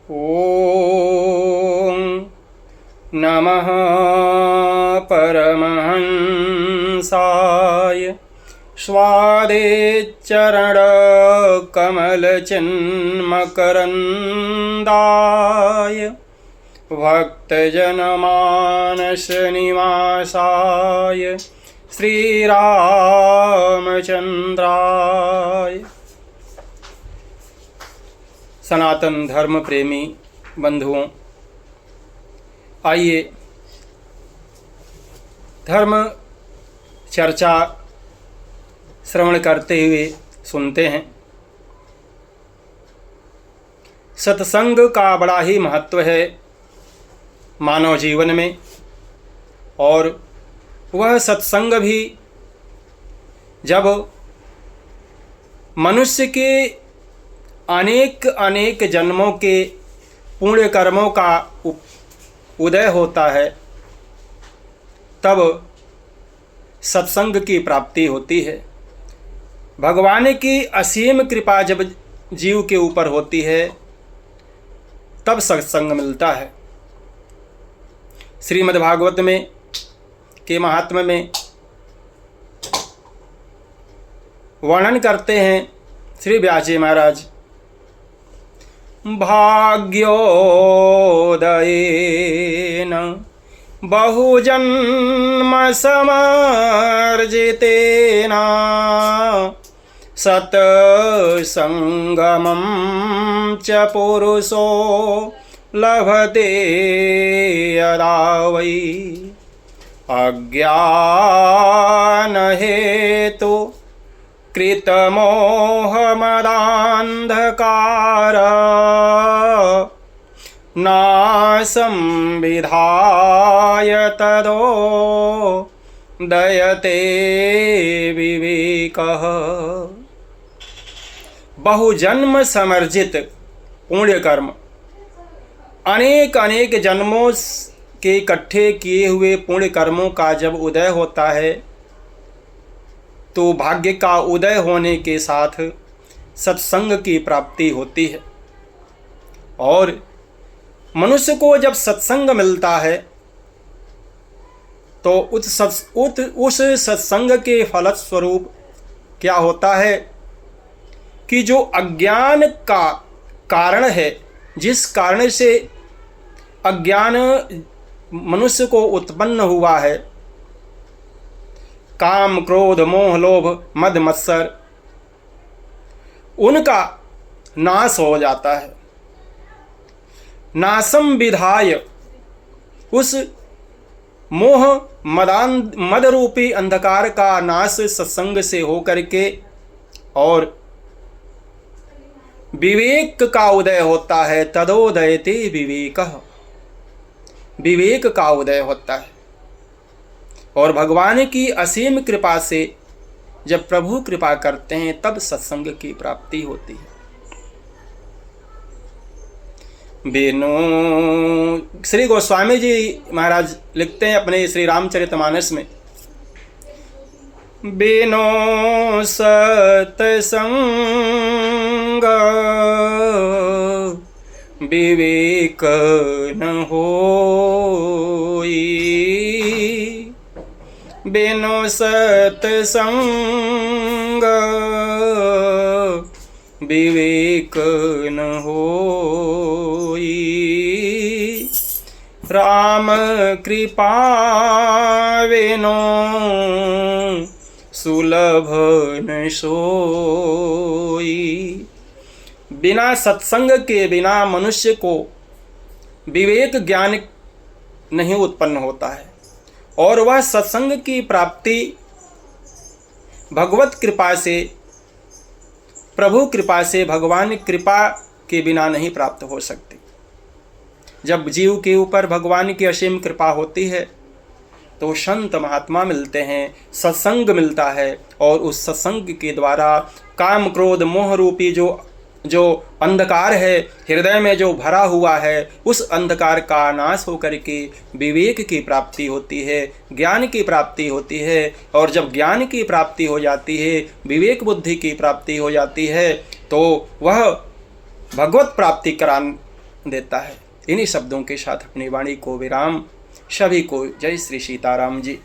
ॐ नमः परमहंसाय स्वादेचरणकमलचिन्मकरन्दाय भक्तजनमानसनिवासाय श्रीरामचंद्राय। सनातन धर्म प्रेमी बंधुओं, आइए धर्म चर्चा श्रवण करते हुए सुनते हैं। सत्संग का बड़ा ही महत्व है मानव जीवन में, और वह सत्संग भी जब मनुष्य के अनेक अनेक जन्मों के पुण्य कर्मों का उदय होता है, तब सत्संग की प्राप्ति होती है। भगवान की असीम कृपा जब जीव के ऊपर होती है, तब सत्संग मिलता है। श्रीमद्भागवत में के महात्म्य में वर्णन करते हैं श्री व्यास जी महाराज, भाग्योदयेन बहुजन्म समर्जितेन सत्संगमं च पुरुषो लभते यदा वै अज्ञानहेतु कृतमोहमदान्धकार नाशं विधाय तदोदयते विवेकः। बहुजन्म समर्जित पुण्य कर्म, अनेक अनेक जन्मों के इकट्ठे किए हुए पुण्य कर्मों का जब उदय होता है, तो भाग्य का उदय होने के साथ सत्संग की प्राप्ति होती है। और मनुष्य को जब सत्संग मिलता है, तो उस सत्संग के फलस्वरूप क्या होता है कि जो अज्ञान का कारण है, जिस कारण से अज्ञान मनुष्य को उत्पन्न हुआ है, काम क्रोध मोह लोभ मद मत्सर, उनका नाश हो जाता है। नाशम विधाय, उस मोह मद रूपी अंधकार का नाश सत्संग से हो करके और विवेक का उदय होता है। तदोदयते विवेकः, विवेक का उदय होता है। और भगवान की असीम कृपा से जब प्रभु कृपा करते हैं, तब सत्संग की प्राप्ति होती है। बिनु श्री गोस्वामी जी महाराज लिखते हैं अपने श्री रामचरितमानस में, बिनु सत्संग विवेक न होई, बिनु सत्संग विवेक न होई, राम कृपा बिनु सुलभ न सोई। बिना सत्संग के बिना मनुष्य को विवेक ज्ञान नहीं उत्पन्न होता है, और वह सत्संग की प्राप्ति भगवत कृपा से, प्रभु कृपा से, भगवान कृपा के बिना नहीं प्राप्त हो सकती। जब जीव के ऊपर भगवान की असीम कृपा होती है, तो संत महात्मा मिलते हैं, सत्संग मिलता है, और उस सत्संग के द्वारा काम क्रोध मोह रूपी जो अंधकार है हृदय में जो भरा हुआ है, उस अंधकार का नाश होकर के विवेक की प्राप्ति होती है, ज्ञान की प्राप्ति होती है। और जब ज्ञान की प्राप्ति हो जाती है, विवेक बुद्धि की प्राप्ति हो जाती है, तो वह भगवत प्राप्ति देता है। इन्हीं शब्दों के साथ अपनी वाणी को विराम। सभी को जय श्री सीताराम जी।